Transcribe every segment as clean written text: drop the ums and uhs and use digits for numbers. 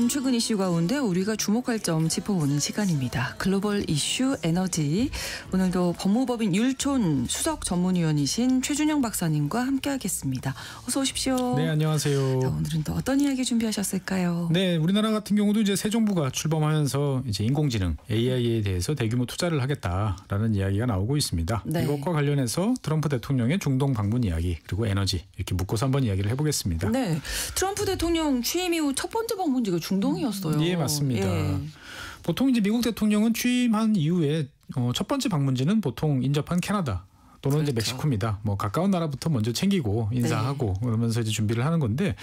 알아보는 최근 이슈 가운데 우리가 주목할 점 짚어보는 시간입니다. 글로벌 이슈 에너지. 오늘도 법무법인 율촌 수석 전문위원이신 최준영 박사님과 함께하겠습니다. 어서 오십시오. 네, 안녕하세요. 자, 오늘은 또 어떤 이야기 준비하셨을까요? 네, 우리나라 같은 경우도 이제 새 정부가 출범하면서 이제 인공지능 AI에 대해서 대규모 투자를 하겠다라는 이야기가 나오고 있습니다. 네. 이것과 관련해서 트럼프 대통령의 중동 방문 이야기 그리고 에너지 이렇게 묶어서 한번 이야기를 해보겠습니다. 네, 트럼프 대통령 취임 이후 첫 번째 방문지가 중동이었어요. 예, 맞습니다. 예. 보통 이제 미국 대통령은 취임한 이후에 첫 번째 방문지는 보통 인접한 캐나다 또는 그렇죠. 이제 멕시코입니다. 뭐 가까운 나라부터 먼저 챙기고 인사하고 그러면서 이제 준비를 하는 건데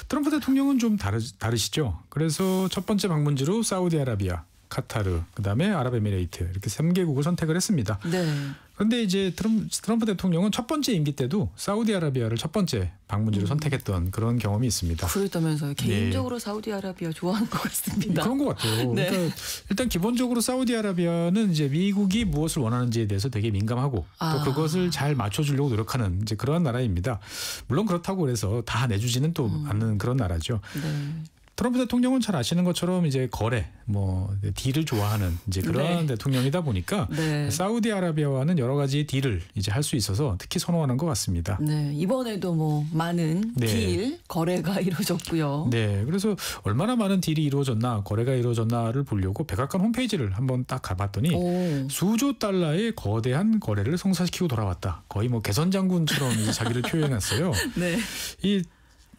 트럼프 대통령은 좀 다르시죠. 그래서 첫 번째 방문지로 사우디아라비아, 카타르, 그다음에 아랍에미레이트 이렇게 3개국을 선택을 했습니다. 네. 그런데 이제 트럼프 대통령은 첫 번째 임기 때도 사우디아라비아를 첫 번째 방문지로 선택했던 그런 경험이 있습니다. 그랬다면서요. 개인적으로 사우디아라비아 좋아하는 것 같습니다. 그런 것 같아요. 네. 그러니까 일단 기본적으로 사우디아라비아는 이제 미국이 무엇을 원하는지에 대해서 되게 민감하고 또 그것을 잘 맞춰주려고 노력하는 이제 그런 나라입니다. 물론 그렇다고 그래서 다 내주지는 또 않는 그런 나라죠. 네. 트럼프 대통령은 잘 아시는 것처럼 이제 거래, 뭐 딜을 좋아하는 이제 그런 대통령이다 보니까 사우디아라비아와는 여러 가지 딜을 이제 할 수 있어서 특히 선호하는 것 같습니다. 네, 이번에도 뭐 많은 딜 거래가 이루어졌고요. 네, 그래서 얼마나 많은 딜이 이루어졌나, 거래가 이루어졌나를 보려고 백악관 홈페이지를 한번 딱 가봤더니 수조 달러의 거대한 거래를 성사시키고 돌아왔다. 거의 뭐 개선 장군처럼 이제 자기를 표현했어요. 네.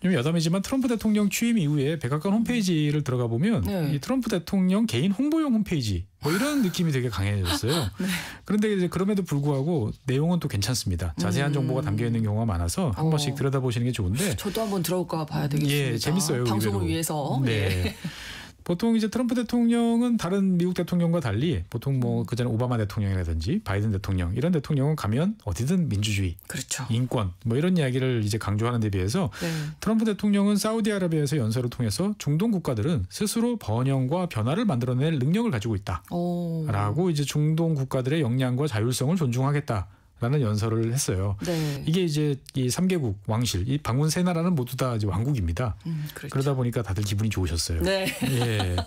좀 여담이지만 트럼프 대통령 취임 이후에 백악관 홈페이지를 들어가 보면 이 트럼프 대통령 개인 홍보용 홈페이지 뭐 이런 느낌이 되게 강해졌어요. 그런데 이제 그럼에도 불구하고 내용은 또 괜찮습니다. 자세한 정보가 담겨 있는 경우가 많아서 한 번씩 들여다보시는 게 좋은데. 저도 한번 들어가 봐야 되겠습니다. 예, 재밌어요. 방송을 의외로. 위해서. 네. 보통 이제 트럼프 대통령은 다른 미국 대통령과 달리 보통 뭐 그전에 오바마 대통령이라든지 바이든 대통령 이런 대통령은 가면 어디든 민주주의, 그렇죠. 인권 뭐 이런 이야기를 이제 강조하는 데 비해서 트럼프 대통령은 사우디아라비아에서 연설을 통해서 중동 국가들은 스스로 번영과 변화를 만들어낼 능력을 가지고 있다라고 이제 중동 국가들의 역량과 자율성을 존중하겠다. 라는 연설을 했어요. 네. 이게 이제 이 3개국 왕실, 이 방문 세 나라는 모두 다 이제 왕국입니다. 그렇죠. 그러다 보니까 다들 기분이 좋으셨어요. 네. 예.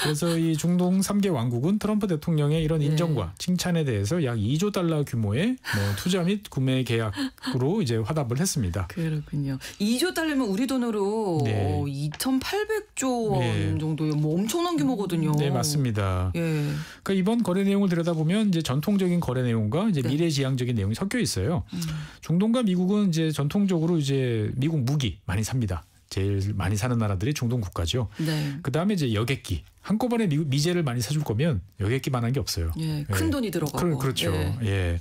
그래서 이 중동 3개 왕국은 트럼프 대통령의 이런 인정과 칭찬에 대해서 약 2조 달러 규모의 뭐 투자 및 구매 계약으로 이제 화답을 했습니다. 그렇군요. 2조 달러면 우리 돈으로 2,800조 원 정도요. 뭐 엄청난 규모거든요. 네, 맞습니다. 예. 그러니까 이번 거래 내용을 들여다보면 이제 전통적인 거래 내용과 이제 미래지향적인 내용이 섞여 있어요. 중동과 미국은 이제 전통적으로 이제 미국 무기 많이 삽니다. 제일 많이 사는 나라들이 중동 국가죠. 네. 그다음에 이제 여객기. 한꺼번에 미제를 많이 사줄 거면 여객기만한 게 없어요. 예, 큰 돈이 들어가고. 그렇죠. 예.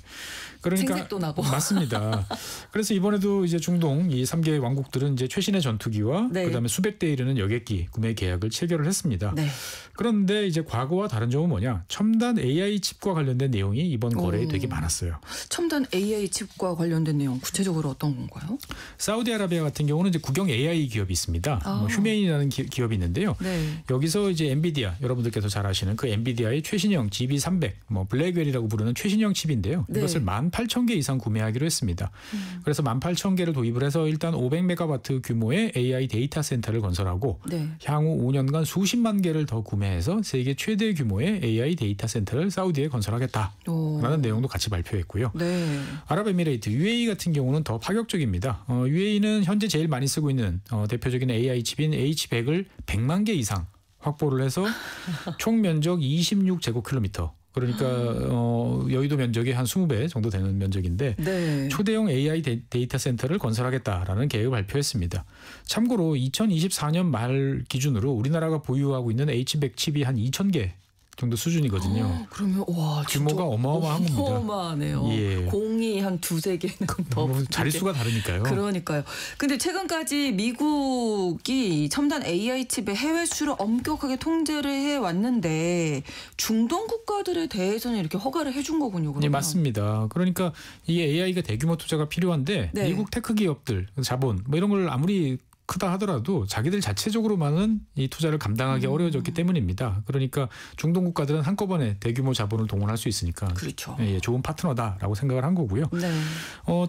그러니까 생색도 나고. 맞습니다. 그래서 이번에도 이제 중동 이 3개 왕국들은 이제 최신의 전투기와 그다음에 수백 대 이르는 여객기 구매 계약을 체결을 했습니다. 네. 그런데 이제 과거와 다른 점은 뭐냐? 첨단 AI 칩과 관련된 내용이 이번 거래에 되게 많았어요. 첨단 AI 칩과 관련된 내용 구체적으로 어떤 건가요? 사우디아라비아 같은 경우는 이제 국영 AI 기업이 있습니다. 뭐 휴메인이라는 기업이 있는데요. 여기서 이제 엔비디아 여러분들께서 잘 아시는 그 엔비디아의 최신형 GB300 뭐 블랙웰이라고 부르는 최신형 칩인데요. 이것을 18,000개 이상 구매하기로 했습니다. 그래서 18,000개를 도입을 해서 일단 500메가와트 규모의 AI 데이터 센터를 건설하고 향후 5년간 수십만 개를 더 구매해서 세계 최대 규모의 AI 데이터 센터를 사우디에 건설하겠다라는 내용도 같이 발표했고요. 아랍에미레이트 UAE 같은 경우는 더 파격적입니다. UAE는 현재 제일 많이 쓰고 있는 대표적인 AI 칩인 H100을 100만 개 이상 확보를 해서 총 면적 26제곱킬로미터. 그러니까 여의도 면적의 한 20배 정도 되는 면적인데 초대형 AI 데이터 센터를 건설하겠다라는 계획을 발표했습니다. 참고로 2024년 말 기준으로 우리나라가 보유하고 있는 H100 칩이 한 2,000개 정도 수준이거든요. 그러면 와 규모가 어마어마한 겁니다. 어마어마하네요. 예. 공이 한 두세 개는 더 뭐 자릿수가 다르니까요. 그러니까요. 근데 최근까지 미국이 첨단 AI 칩의 해외 수출을 엄격하게 통제를 해왔는데 중동 국가들에 대해서는 이렇게 허가를 해준 거군요. 그러면. 네, 맞습니다. 그러니까 이게 AI가 대규모 투자가 필요한데 미국 테크 기업들, 자본 뭐 이런 걸 아무리 크다 하더라도 자기들 자체적으로만은 이 투자를 감당하기 어려워졌기 때문입니다. 그러니까 중동 국가들은 한꺼번에 대규모 자본을 동원할 수 있으니까 그렇죠. 예, 좋은 파트너다라고 생각을 한 거고요.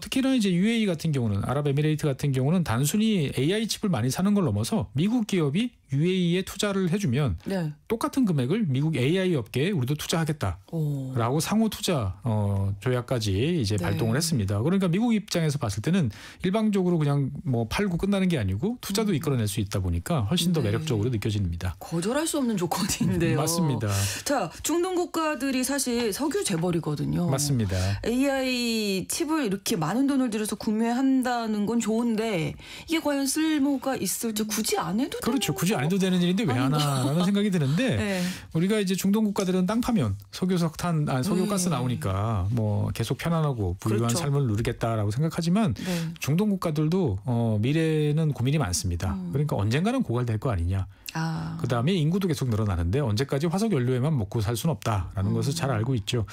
특히나 이제 UAE 같은 경우는 아랍에미레이트 같은 경우는 단순히 AI 칩을 많이 사는 걸 넘어서 미국 기업이 UAE에 투자를 해주면 네. 똑같은 금액을 미국 AI 업계에 우리도 투자하겠다라고 상호 투자 조약까지 이제 발동을 했습니다. 그러니까 미국 입장에서 봤을 때는 일방적으로 그냥 뭐 팔고 끝나는 게 아니고 투자도 이끌어낼 수 있다 보니까 훨씬 더 매력적으로 느껴집니다. 거절할 수 없는 조건인데요. 맞습니다. 자, 중동 국가들이 사실 석유 재벌이거든요. 맞습니다. AI 칩을 이렇게 많은 돈을 들여서 구매한다는 건 좋은데 이게 과연 쓸모가 있을지 굳이 안 해도 그렇죠. 굳이 안 해도 되는 일인데 왜 하나라는 생각이 드는데 네. 우리가 이제 중동 국가들은 땅 파면 석유가스 나오니까 뭐 계속 편안하고 부유한 그렇죠. 삶을 누리겠다라고 생각하지만 네. 중동 국가들도 미래는 고민이 많습니다. 그러니까 언젠가는 고갈될 거 아니냐. 그다음에 인구도 계속 늘어나는데 언제까지 화석 연료에만 먹고 살 수는 없다라는 것을 잘 알고 있죠.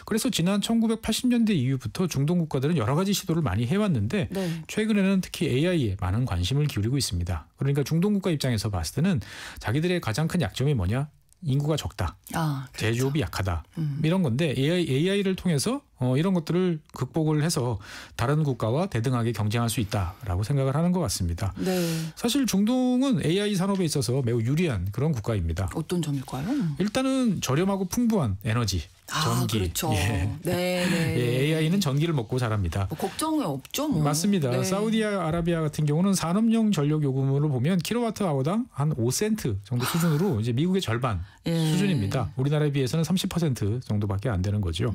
그래서 지난 1980년대 이후부터 중동 국가들은 여러 가지 시도를 많이 해왔는데 네. 최근에는 특히 AI에 많은 관심을 기울이고 있습니다. 그러니까 중동 국가 입장에서 봤을 때는 자기들의 가장 큰 약점이 뭐냐? 인구가 적다. 그렇죠. 제조업이 약하다. 이런 건데 AI를 통해서 이런 것들을 극복을 해서 다른 국가와 대등하게 경쟁할 수 있다라고 생각을 하는 것 같습니다. 네. 사실 중동은 AI 산업에 있어서 매우 유리한 그런 국가입니다. 어떤 점일까요? 일단은 저렴하고 풍부한 에너지, 전기. 그렇죠. 예. 네. 예, AI는 전기를 먹고 자랍니다. 뭐 걱정이 없죠. 뭐. 맞습니다. 네. 사우디아라비아 같은 경우는 산업용 전력 요금으로 보면 킬로와트아워당 한 5센트 정도 수준으로 이제 미국의 절반 수준입니다. 우리나라에 비해서는 30% 정도밖에 안 되는 거죠.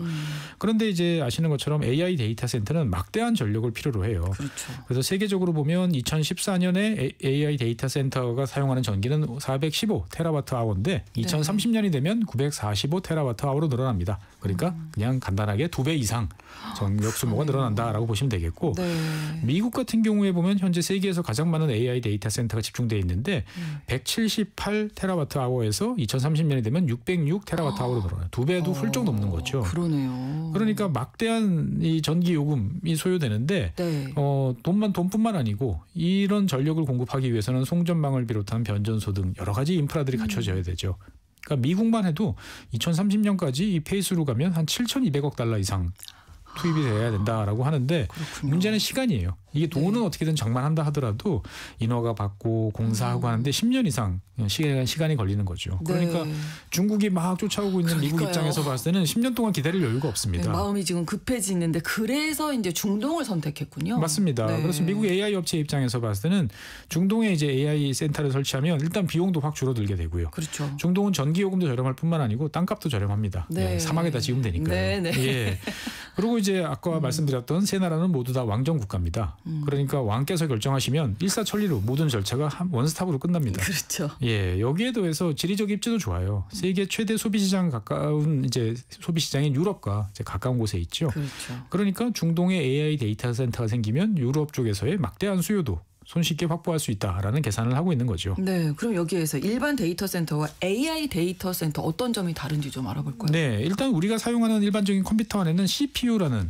그런데 이제 아시는 것처럼 AI 데이터 센터는 막대한 전력을 필요로 해요. 그렇죠. 그래서 세계적으로 보면 2014년에 AI 데이터 센터가 사용하는 전기는 415 테라와트아워인데 2030년이 되면 945 테라와트아워로 늘어납니다. 그러니까 그냥 간단하게 2배 이상 전력 소모가 늘어난다라고 보시면 되겠고 네. 미국 같은 경우에 보면 현재 세계에서 가장 많은 AI 데이터 센터가 집중되어 있는데 178 테라와트아워에서 2030년이 되면 606 테라와트아워로 늘어나요. 2배도 훌쩍 넘는 거죠. 그러네요. 그러니까 막대한 이 전기 요금이 소요되는데 네. 돈뿐만 아니고 이런 전력을 공급하기 위해서는 송전망을 비롯한 변전소 등 여러 가지 인프라들이 갖춰져야 되죠. 그러니까 미국만 해도 2030년까지 이 페이스로 가면 한 7,200억 달러 이상 투입이 돼야 된다라고 하는데 그렇군요. 문제는 시간이에요. 이게 돈은 어떻게든 장만한다 하더라도 인허가 받고 공사하고 하는데 10년 이상 시간이 걸리는 거죠. 그러니까 중국이 막 쫓아오고 있는 미국 입장에서 봤을 때는 10년 동안 기다릴 여유가 없습니다. 네, 마음이 지금 급해지는데 그래서 이제 중동을 선택했군요. 맞습니다. 네. 그래서 미국 AI 업체 입장에서 봤을 때는 중동에 이제 AI 센터를 설치하면 일단 비용도 확 줄어들게 되고요. 그렇죠. 중동은 전기 요금도 저렴할 뿐만 아니고 땅값도 저렴합니다. 네. 예, 사막에다 지으면 되니까요. 네, 네. 예. 그리고 이제 아까 말씀드렸던 세 나라는 모두 다 왕정 국가입니다. 그러니까 왕께서 결정하시면 일사천리로 모든 절차가 원스톱으로 끝납니다. 그렇죠. 예, 여기에 더해서 지리적 입지도 좋아요. 세계 최대 소비시장 가까운 이제 소비시장인 유럽과 이제 가까운 곳에 있죠. 그렇죠. 그러니까 중동에 AI 데이터 센터가 생기면 유럽 쪽에서의 막대한 수요도 손쉽게 확보할 수 있다라는 계산을 하고 있는 거죠. 네, 그럼 여기에서 일반 데이터 센터와 AI 데이터 센터 어떤 점이 다른지 좀 알아볼까요? 네, 일단 우리가 사용하는 일반적인 컴퓨터 안에는 CPU라는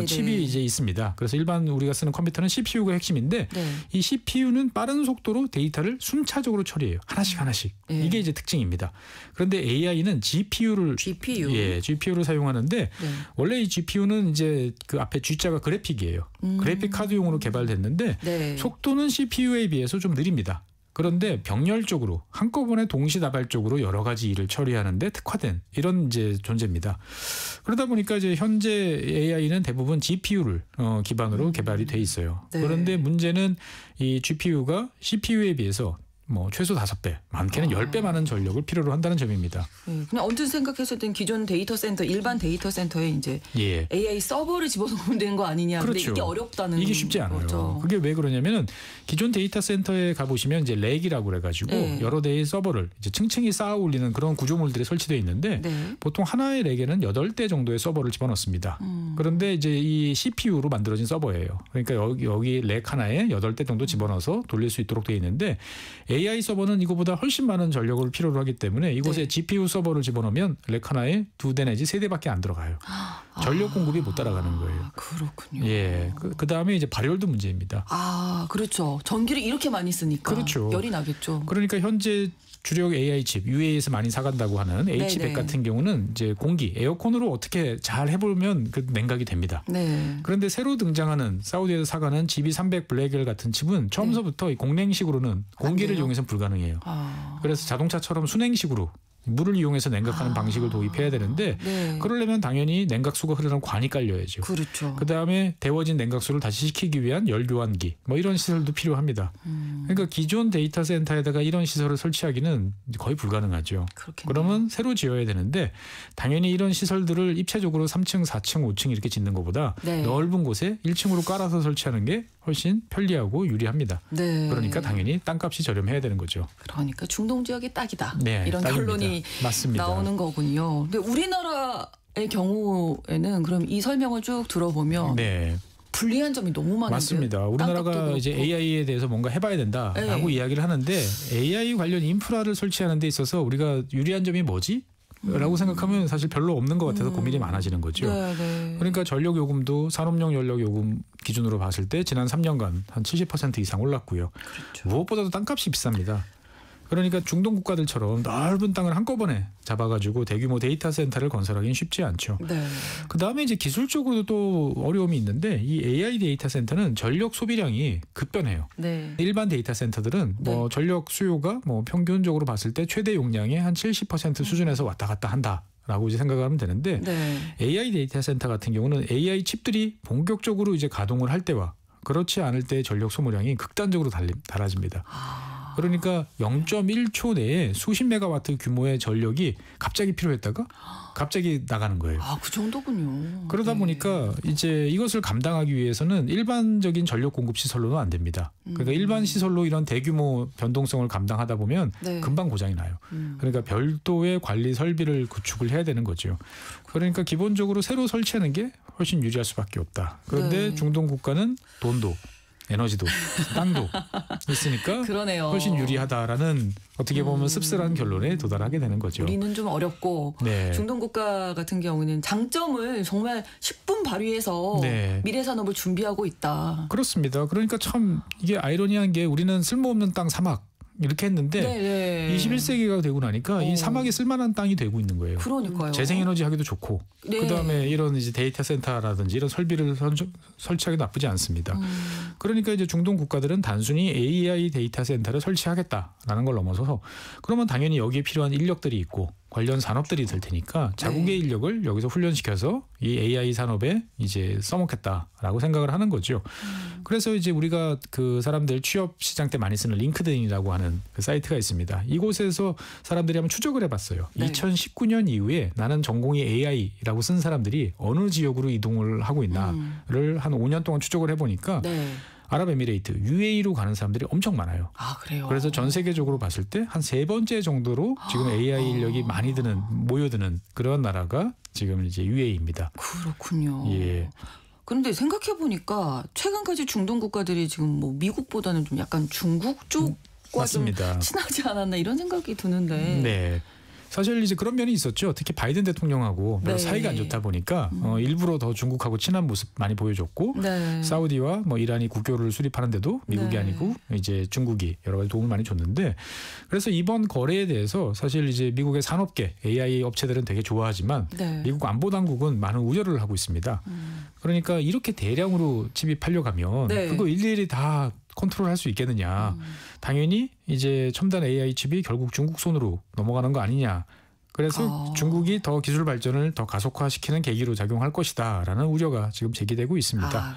칩이 이제 있습니다. 그래서 일반 우리가 쓰는 컴퓨터는 CPU가 핵심인데 이 CPU는 빠른 속도로 데이터를 순차적으로 처리해요. 하나씩. 이게 이제 특징입니다. 그런데 AI는 GPU를 사용하는데 원래 이 GPU는 이제 그 앞에 G자가 그래픽이에요. 그래픽 카드용으로 개발됐는데 속도는 CPU에 비해서 좀 느립니다. 그런데 병렬적으로 한꺼번에 동시다발적으로 여러 가지 일을 처리하는데 특화된 이런 이제 존재입니다. 그러다 보니까 이제 현재 AI는 대부분 GPU를 기반으로 개발이 돼 있어요. 그런데 문제는 이 GPU가 CPU에 비해서 뭐 최소 5배, 많게는 10배 많은 전력을 필요로 한다는 점입니다. 그냥 언제 생각했었던 기존 데이터 센터, 일반 데이터 센터에 이제 AI 서버를 집어넣으면 되는 거 아니냐. 그렇죠. 근데 이게 어렵다는 이게 쉽지 않아요. 거죠. 그게 왜 그러냐면은 기존 데이터 센터에 가보시면 이제 렉이라고 그래가지고 여러 대의 서버를 이제 층층이 쌓아 올리는 그런 구조물들이 설치되어 있는데 보통 하나의 렉에는 8대 정도의 서버를 집어넣습니다. 그런데 이제 이 CPU로 만들어진 서버예요. 그러니까 여기 렉 하나에 8대 정도 집어넣어서 돌릴 수 있도록 되어 있는데 AI 서버는 이거보다 훨씬 많은 전력을 필요로 하기 때문에 이곳에 GPU 서버를 집어넣으면 렉 하나에 2대 내지 3대밖에 안 들어가요. 전력 공급이 못 따라가는 거예요. 그렇군요. 예, 그다음에 이제 발열도 문제입니다. 그렇죠. 전기를 이렇게 많이 쓰니까 그렇죠. 열이 나겠죠. 그러니까 현재 주력 AI 칩, UAE에서 많이 사간다고 하는 H100 같은 경우는 이제 공기, 에어컨으로 어떻게 잘 해보면 그 냉각이 됩니다. 네. 그런데 새로 등장하는 사우디에서 사가는 GB300 블랙웰 같은 칩은 처음서부터 이 공냉식으로는 공기를 이용해서는 불가능해요. 그래서 자동차처럼 순행식으로 물을 이용해서 냉각하는 방식을 도입해야 되는데 그러려면 당연히 냉각수가 흐르는 관이 깔려야죠. 그렇죠. 그다음에 데워진 냉각수를 다시 식히기 위한 열교환기 뭐 이런 시설도 필요합니다. 그러니까 기존 데이터 센터에다가 이런 시설을 설치하기는 거의 불가능하죠. 그렇겠네요. 그러면 새로 지어야 되는데 당연히 이런 시설들을 입체적으로 3층, 4층, 5층 이렇게 짓는 것보다 넓은 곳에 1층으로 깔아서 설치하는 게 훨씬 편리하고 유리합니다. 그러니까 당연히 땅값이 저렴해야 되는 거죠. 그러니까 중동 지역이 딱이다. 딱입니다. 이런 결론이 맞습니다. 나오는 거군요. 근데 우리나라의 경우에는 그럼 이 설명을 쭉 들어보면 불리한 점이 너무 많은데요. 맞습니다. 우리나라가 이제 AI에 대해서 뭔가 해봐야 된다라고 이야기를 하는데 AI 관련 인프라를 설치하는 데 있어서 우리가 유리한 점이 뭐지? 라고 생각하면 사실 별로 없는 것 같아서 고민이 많아지는 거죠. 그러니까 전력 요금도 산업용 연료 요금 기준으로 봤을 때 지난 3년간 한 70% 이상 올랐고요. 그렇죠. 무엇보다도 땅값이 비쌉니다. 그러니까 중동 국가들처럼 넓은 땅을 한꺼번에 잡아가지고 대규모 데이터 센터를 건설하기는 쉽지 않죠. 그다음에 이제 기술적으로도 또 어려움이 있는데 이 AI 데이터 센터는 전력 소비량이 급변해요. 일반 데이터 센터들은 뭐 전력 수요가 뭐 평균적으로 봤을 때 최대 용량의 한 70% 수준에서 왔다 갔다 한다라고 이제 생각하면 되는데 AI 데이터 센터 같은 경우는 AI 칩들이 본격적으로 이제 가동을 할 때와 그렇지 않을 때의 전력 소모량이 극단적으로 달라집니다. 그러니까 0.1초 내에 수십 메가와트 규모의 전력이 갑자기 필요했다가 갑자기 나가는 거예요. 그 정도군요. 그러다 보니까 이제 이것을 감당하기 위해서는 일반적인 전력 공급 시설로는 안 됩니다. 그러니까 일반 시설로 이런 대규모 변동성을 감당하다 보면 금방 고장이 나요. 그러니까 별도의 관리 설비를 구축을 해야 되는 거죠. 그러니까 기본적으로 새로 설치하는 게 훨씬 유리할 수밖에 없다. 그런데 중동 국가는 돈도 에너지도 땅도 있으니까 그러네요. 훨씬 유리하다라는 어떻게 보면 씁쓸한 결론에 도달하게 되는 거죠. 우리는 좀 어렵고 중동 국가 같은 경우는 장점을 정말 10분 발휘해서 미래 산업을 준비하고 있다. 그렇습니다. 그러니까 참 이게 아이러니한 게 우리는 쓸모없는 땅 사막 이렇게 했는데 21세기가 되고 나니까 이 사막이 쓸만한 땅이 되고 있는 거예요. 그러니까요. 재생에너지 하기도 좋고 그다음에 이런 이제 데이터 센터라든지 이런 설비를 설치하기 나쁘지 않습니다. 그러니까 이제 중동 국가들은 단순히 AI 데이터 센터를 설치하겠다라는 걸 넘어서서 그러면 당연히 여기에 필요한 인력들이 있고 관련 산업들이 될 테니까 자국의 인력을 여기서 훈련시켜서 이 AI 산업에 이제 써먹겠다라고 생각을 하는 거죠. 그래서 이제 우리가 그 사람들 취업 시장 때 많이 쓰는 링크드인이라고 하는 그 사이트가 있습니다. 이곳에서 사람들이 한번 추적을 해봤어요. 2019년 이후에 나는 전공이 AI라고 쓴 사람들이 어느 지역으로 이동을 하고 있나를 한 5년 동안 추적을 해보니까 아랍에미레이트, UAE로 가는 사람들이 엄청 많아요. 그래요? 그래서 전 세계적으로 봤을 때 한 3번째 정도로 지금 AI 인력이 많이 모여드는 그런 나라가 지금 이제 UAE입니다. 그렇군요. 그런데 생각해 보니까 최근까지 중동 국가들이 지금 뭐 미국보다는 좀 약간 중국 쪽과 좀 친하지 않았나 이런 생각이 드는데. 사실 이제 그런 면이 있었죠. 특히 바이든 대통령하고 별로 사이가 안 좋다 보니까 일부러 더 중국하고 친한 모습 많이 보여줬고 사우디와 뭐 이란이 국교를 수립하는데도 미국이 아니고 이제 중국이 여러 가지 도움을 많이 줬는데 그래서 이번 거래에 대해서 사실 이제 미국의 산업계 AI 업체들은 되게 좋아하지만 미국 안보당국은 많은 우려를 하고 있습니다. 그러니까 이렇게 대량으로 칩이 팔려가면 그거 일일이 다 컨트롤할 수 있겠느냐. 당연히 이제 첨단 AI 칩이 결국 중국 손으로 넘어가는 거 아니냐. 그래서 중국이 더 기술 발전을 더 가속화시키는 계기로 작용할 것이다라는 우려가 지금 제기되고 있습니다.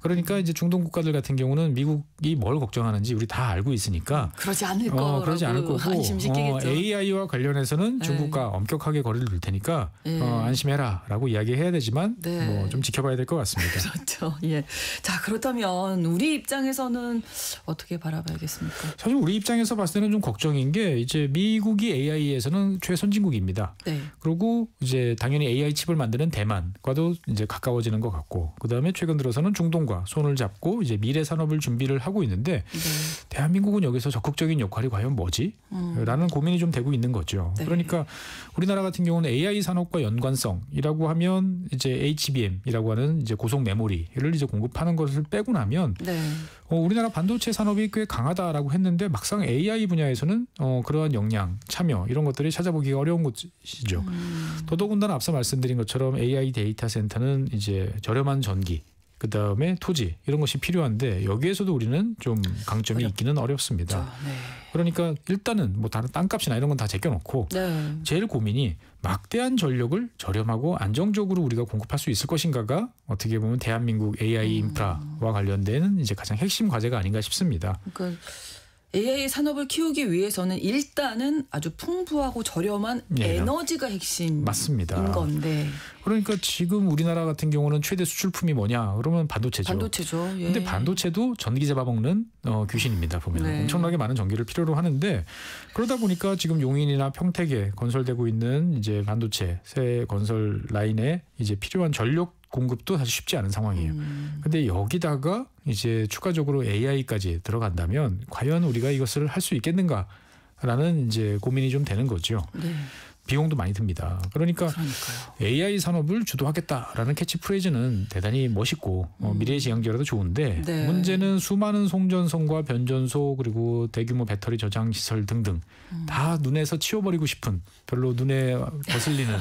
그러니까 이제 중동 국가들 같은 경우는 미국이 뭘 걱정하는지 우리 다 알고 있으니까 그러지 않을 거라고 그러지 않을 거고 안심시키겠죠. AI와 관련해서는 중국과 엄격하게 거리를 둘 테니까 안심해라라고 이야기해야 되지만 뭐 좀 지켜봐야 될 것 같습니다. 그렇죠. 자 그렇다면 우리 입장에서는 어떻게 바라봐야겠습니까? 사실 우리 입장에서 봤을 때는 좀 걱정인 게 이제 미국이 AI에서는 최선진국입니다. 그리고 이제 당연히 AI 칩을 만드는 대만과도 이제 가까워지는 것 같고 그다음에 최근 들어서는 중동 중동과 손을 잡고 이제 미래 산업을 준비를 하고 있는데 대한민국은 여기서 적극적인 역할이 과연 뭐지? 라는 고민이 좀 되고 있는 거죠. 네. 그러니까 우리나라 같은 경우는 AI 산업과 연관성이라고 하면 이제 HBM이라고 하는 이제 고속 메모리를 이제 공급하는 것을 빼고 나면 우리나라 반도체 산업이 꽤 강하다라고 했는데 막상 AI 분야에서는 그러한 역량, 참여 이런 것들이 찾아보기가 어려운 것이죠. 더더군다나 앞서 말씀드린 것처럼 AI 데이터 센터는 이제 저렴한 전기, 그다음에 토지 이런 것이 필요한데 여기에서도 우리는 좀 강점이 있기는 어렵습니다. 그러니까 일단은 뭐 다른 땅값이나 이런 건 다 제껴놓고 제일 고민이 막대한 전력을 저렴하고 안정적으로 우리가 공급할 수 있을 것인가가 어떻게 보면 대한민국 AI 인프라와 관련된 이제 가장 핵심 과제가 아닌가 싶습니다. 그러니까 AI 산업을 키우기 위해서는 일단은 아주 풍부하고 저렴한 에너지가 핵심인 맞습니다. 건데. 그러니까 지금 우리나라 같은 경우는 최대 수출품이 뭐냐? 그러면 반도체죠. 반도체죠. 근데 반도체도 전기 잡아먹는 귀신입니다. 보면 엄청나게 많은 전기를 필요로 하는데 그러다 보니까 지금 용인이나 평택에 건설되고 있는 이제 반도체 새 건설 라인에 이제 필요한 전력 공급도 사실 쉽지 않은 상황이에요. 근데 여기다가 이제 추가적으로 AI까지 들어간다면 과연 우리가 이것을 할 수 있겠는가라는 이제 고민이 좀 되는 거죠. 비용도 많이 듭니다. 그러니까요. AI 산업을 주도하겠다라는 캐치프레이즈는 대단히 멋있고 미래지향적이라도 좋은데 문제는 수많은 송전선과 변전소 그리고 대규모 배터리 저장 시설 등등 다 눈에서 치워버리고 싶은 별로 눈에 거슬리는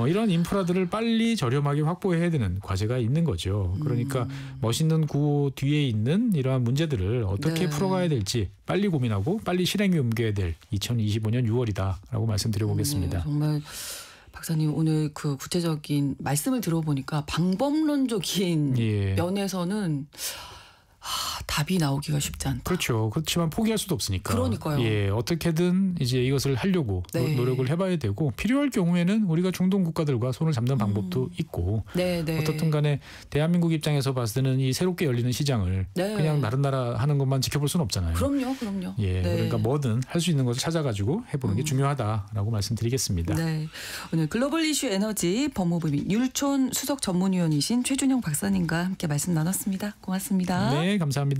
이런 인프라들을 빨리 저렴하게 확보해야 되는 과제가 있는 거죠. 그러니까 멋있는 구호 뒤에 있는 이러한 문제들을 어떻게 풀어가야 될지 빨리 고민하고 빨리 실행에 옮겨야 될 2025년 6월이다라고 말씀드려보겠습니다. 정말 박사님 오늘 그 구체적인 말씀을 들어보니까 방법론적인 면에서는 답이 나오기가 쉽지 않다. 그렇죠. 그렇지만 포기할 수도 없으니까. 그러니까요. 예, 어떻게든 이제 이것을 하려고 노력을 해봐야 되고 필요할 경우에는 우리가 중동 국가들과 손을 잡는 방법도 있고 어떻든 간에 대한민국 입장에서 봤을 때는 이 새롭게 열리는 시장을 그냥 나른나라 하는 것만 지켜볼 수는 없잖아요. 그럼요. 예, 그러니까 뭐든 할 수 있는 것을 찾아가지고 해보는 게 중요하다라고 말씀드리겠습니다. 오늘 글로벌 이슈 에너지 법무부 및 율촌 수석 전문위원이신 최준영 박사님과 함께 말씀 나눴습니다. 고맙습니다. 네, 감사합니다.